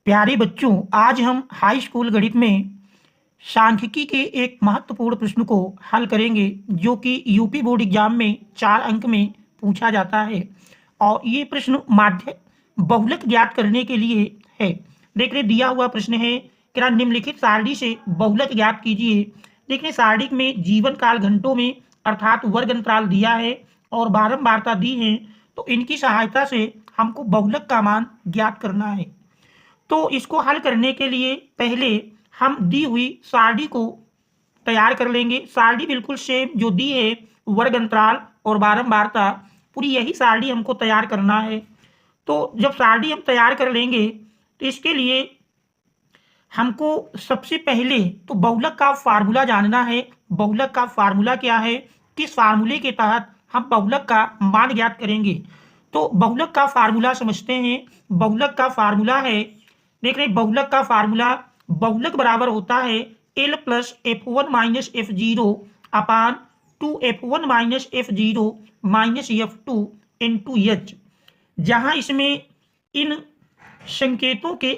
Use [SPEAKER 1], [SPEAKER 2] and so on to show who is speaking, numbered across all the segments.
[SPEAKER 1] प्यारे बच्चों, आज हम हाई स्कूल गणित में सांख्यिकी के एक महत्वपूर्ण प्रश्न को हल करेंगे जो कि यूपी बोर्ड एग्जाम में 4 अंक में पूछा जाता है। और ये प्रश्न माध्य बहुलक ज्ञात करने के लिए है। देख रहे दिया हुआ प्रश्न है कि निम्नलिखित सारणी से बहुलक ज्ञात कीजिए। देख रहे सारणी में जीवन काल घंटों में अर्थात वर्ग अंतराल दिया है और बारंबारता दी है, तो इनकी सहायता से हमको बहुलक का मान ज्ञात करना है। तो इसको हल करने के लिए पहले हम दी हुई सारणी को तैयार कर लेंगे। सारणी बिल्कुल सेम जो दी है, वर्ग अंतराल और बारंबारता, पूरी यही सारणी हमको तैयार करना है। तो जब सारणी हम तैयार कर लेंगे तो इसके लिए हमको सबसे पहले तो बहुलक का फार्मूला जानना है। बहुलक का फार्मूला क्या है, किस फार्मूले के तहत हम बहुलक का मान ज्ञात करेंगे। तो बहुलक का फार्मूला समझते हैं। बहुलक का फार्मूला है, देख रहे बहुलक का फार्मूला, बहुलक बराबर होता है L plus F1 minus F0 अपान 2F1 minus F0 minus F2 into H। जहाँ इसमें इन संकेतों के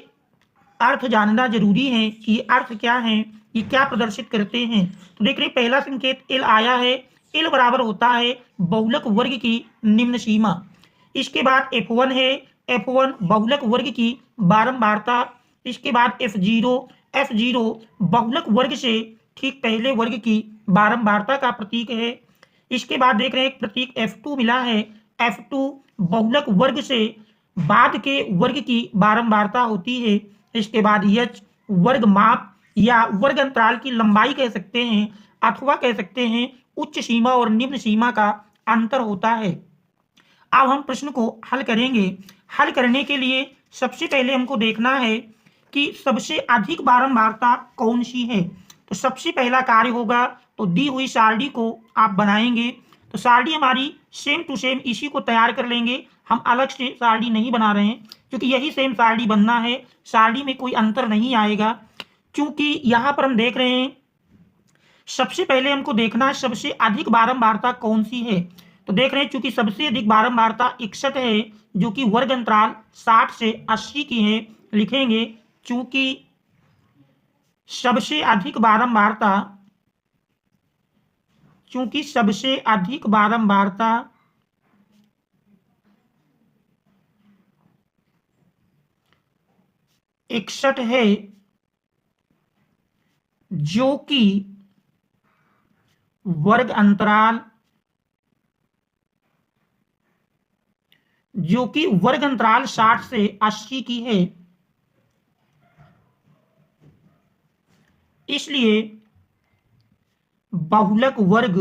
[SPEAKER 1] अर्थ जानना जरूरी है कि ये अर्थ क्या है, ये क्या प्रदर्शित करते हैं। तो देख रहे पहला संकेत L आया है। L बराबर होता है बहुलक वर्ग की निम्न सीमा। इसके बाद F1 है, F1 बहुलक वर्ग की बारंबारता। इसके बाद F0, F0 बहुलक वर्ग से ठीक पहले वर्ग की बारंबारता का प्रतीक है। इसके बाद देख रहे हैं प्रतीक F2 मिला है। F2 बहुलक वर्ग से बाद के वर्ग की बारंबारता होती है। इसके बाद H वर्ग माप या वर्ग अंतराल की लंबाई कह सकते हैं, अथवा कह सकते हैं उच्च सीमा और निम्न सीमा का अंतर होता है। अब हम प्रश्न को हल करेंगे। हल करने के लिए सबसे पहले हमको देखना है कि सबसे अधिक बारंबारता कौन सी है। तो सबसे पहला कार्य होगा तो दी हुई सारणी को आप बनाएंगे। तो सारणी हमारी सेम टू सेम इसी को तैयार कर लेंगे। हम अलग से सारणी नहीं बना रहे हैं क्योंकि यही सेम सारणी बनना है। सारणी में कोई अंतर नहीं आएगा क्योंकि यहाँ पर हम देख रहे हैं सबसे पहले हमको देखना है सबसे अधिक बारंबारता कौन सी है। तो देख रहे हैं चूंकि सबसे अधिक बारंबारता 61 है जो कि वर्ग अंतराल 60 से 80 की है, लिखेंगे चूंकि सबसे अधिक बारंबारता, चूंकि सबसे अधिक बारंबारता 61 है जो कि वर्ग अंतराल, जो कि वर्ग अंतराल 60 से 80 की है, इसलिए बहुलक वर्ग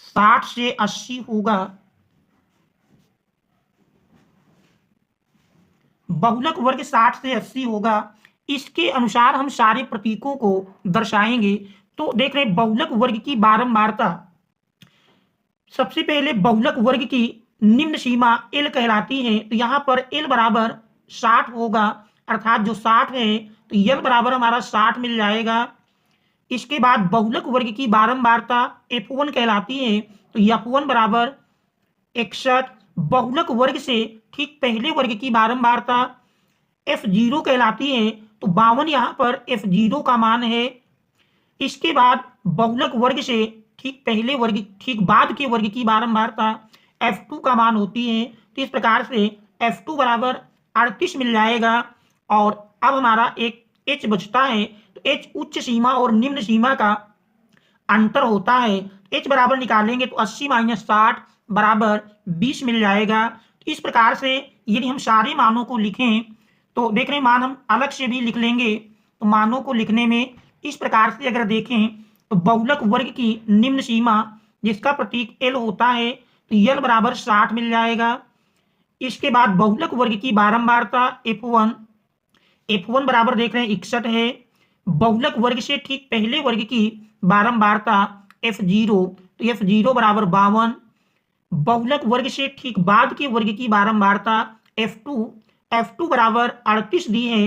[SPEAKER 1] 60 से 80 होगा। बहुलक वर्ग 60 से 80 होगा। इसके अनुसार हम सारे प्रतीकों को दर्शाएंगे। तो देख रहे बहुलक वर्ग की बारंबारता, सबसे पहले बहुलक वर्ग की निम्न सीमा L कहलाती है। तो यहाँ पर L बराबर 60 होगा, अर्थात जो 60 है तो L बराबर हमारा 60 मिल जाएगा। इसके बाद बहुलक वर्ग की बारंबारता F1 कहलाती है। तो F1 बराबर 61। बहुलक वर्ग से ठीक पहले वर्ग की बारंबारता F0 कहलाती है। तो 52 यहाँ पर F0 का मान है। इसके बाद बहुलक वर्ग से ठीक पहले वर्ग, ठीक बाद के वर्ग की बारंबारता F2 का मान होती है। तो इस प्रकार से F2 बराबर 38 मिल जाएगा। और अब हमारा एक H बचता है। तो H उच्च सीमा और निम्न सीमा का अंतर होता है। H बराबर निकालेंगे तो 80 माइनस 60 बराबर 20 मिल जाएगा। तो इस प्रकार से यदि हम सारे मानों को लिखें तो देख रहे हैं मान हम अलग से भी लिख लेंगे। तो मानों को लिखने में इस प्रकार से अगर देखें तो बहुलक वर्ग की निम्न सीमा जिसका प्रतीक L होता है तो L बराबर 60 मिल जाएगा। इसके बाद बहुलक वर्ग की बारंबारता F1, F1 बराबर देख रहे हैं 61 है। बहुलक वर्ग से ठीक पहले वर्ग की बारंबारता F0, तो F0 बराबर 52। बहुलक वर्ग से ठीक बाद के वर्ग की बारंबारता F2, F2 बराबर 38 दी है।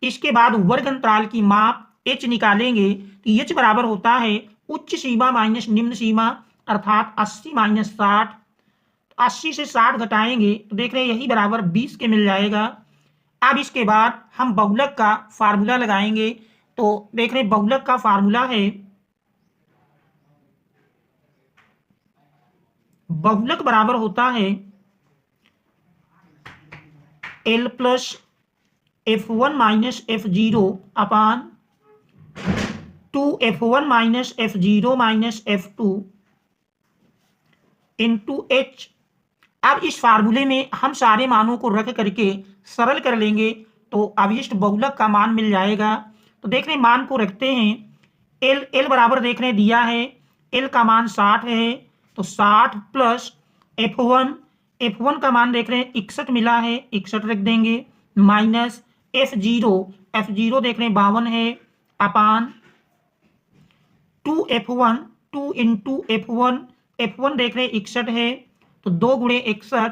[SPEAKER 1] इसके बाद वर्ग अंतराल की माप H निकालेंगे तो H बराबर होता है उच्च सीमा माइनस निम्न सीमा, अर्थात 80 माइनस 60। 80 से 60 घटाएंगे तो देख रहे हैं यही बराबर 20 के मिल जाएगा। अब इसके बाद हम बहुलक का फार्मूला लगाएंगे। तो देख रहे हैं बहुलक का फार्मूला है, बहुलक बराबर होता है L plus F1 minus F0 अपान 2F1 minus F0 minus F2 into H। अब इस फार्मूले में हम सारे मानों को रख करके सरल कर लेंगे तो अवशिष्ट बहुलक का मान मिल जाएगा। तो देख रहे हैं मान को रखते हैं। L बराबर देख रहे हैं दिया है, L का मान 60 है, तो 60 प्लस F1 का मान देख रहे हैं 61 मिला है, 61 रख देंगे, माइनस F0 देख रहे हैं 52 है, अपान 2F1 2 इंटू F1 देख रहे हैं 61 है, तो 2 गुणे 61,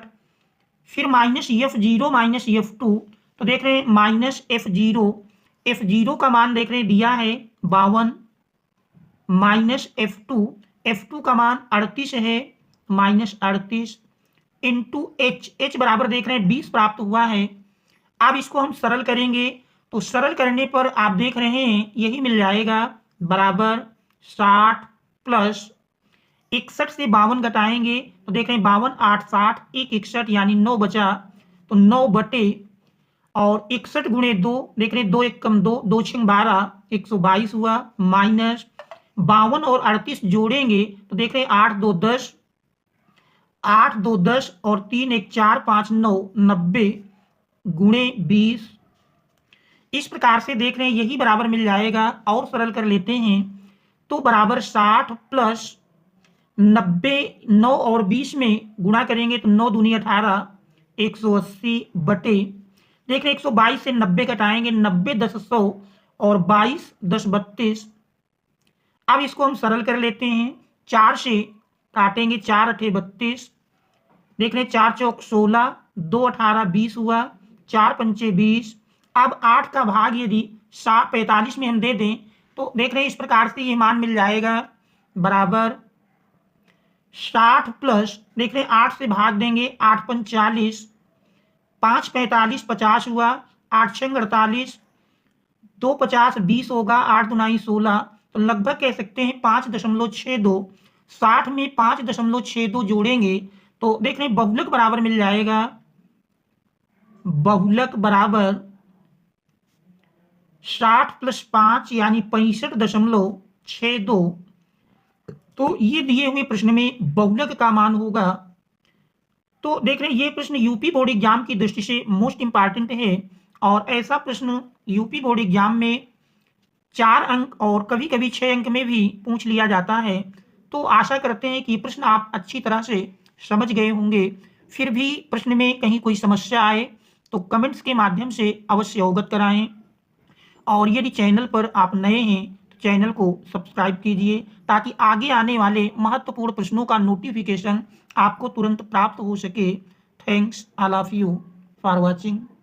[SPEAKER 1] फिर माइनस F0 माइनस F2, तो देख रहे हैं माइनस F0 का मान देख रहे हैं दिया है 52, माइनस F2 का मान 38 है, माइनस 38 इंटू H बराबर देख रहे हैं 20 प्राप्त हुआ है। अब इसको हम सरल करेंगे तो सरल करने पर आप देख रहे हैं यही मिल जाएगा बराबर 60 प्लस 61 से 52 घटाएंगे तो देख रहे हैं 52 8 60 1 61 यानी 9 बचा, तो 9 बटे और 61 गुणे 2 देख रहे हैं 2 1 कम 2 2 6 12 122 हुआ, माइनस 52 और 38 जोड़ेंगे तो देख रहे हैं 8 2 10 8 2 10 और 3 1 4 5 9 90 गुणे 20। इस प्रकार से देख रहे हैं यही बराबर मिल जाएगा। और सरल कर लेते हैं तो बराबर 60 प्लस 90 9 और 20 में गुणा करेंगे तो 9 दूनी 18 180 बटे देख रहे हैं 122 से 90 घटाएंगे 90 10 100 और 22 10 32। अब इसको हम सरल कर लेते हैं, 4 से काटेंगे 4 8 32, देख रहे हैं 4 चौक 16 2 18 20 हुआ, 4 पंचे 20। अब 8 का भाग यदि 45 में हम दे दें तो देख रहे हैं इस प्रकार से ये मान मिल जाएगा बराबर 60 प्लस देख रहे हैं 8 से भाग देंगे 8 45 5 45 50 हुआ, 8 6 48 2 50 20 होगा, 8 दुनाई 16, तो लगभग कह सकते हैं 5.62। 60 में 5.62 जोड़ेंगे तो देख रहे हैं बहुलक बराबर मिल जाएगा, बहुलक बराबर 60 प्लस 5 यानी 65.62। तो ये दिए हुए प्रश्न में बहुलक का मान होगा। तो देख रहे हैं ये प्रश्न यूपी बोर्ड एग्जाम की दृष्टि से मोस्ट इंपॉर्टेंट है और ऐसा प्रश्न यूपी बोर्ड एग्जाम में 4 अंक और कभी कभी 6 अंक में भी पूछ लिया जाता है। तो आशा करते हैं कि प्रश्न आप अच्छी तरह से समझ गए होंगे। फिर भी प्रश्न में कहीं कोई समस्या आए तो कमेंट्स के माध्यम से अवश्य अवगत कराएं और यदि चैनल पर आप नए हैं तो चैनल को सब्सक्राइब कीजिए ताकि आगे आने वाले महत्वपूर्ण प्रश्नों का नोटिफिकेशन आपको तुरंत प्राप्त हो सके। Thanks all of you for watching.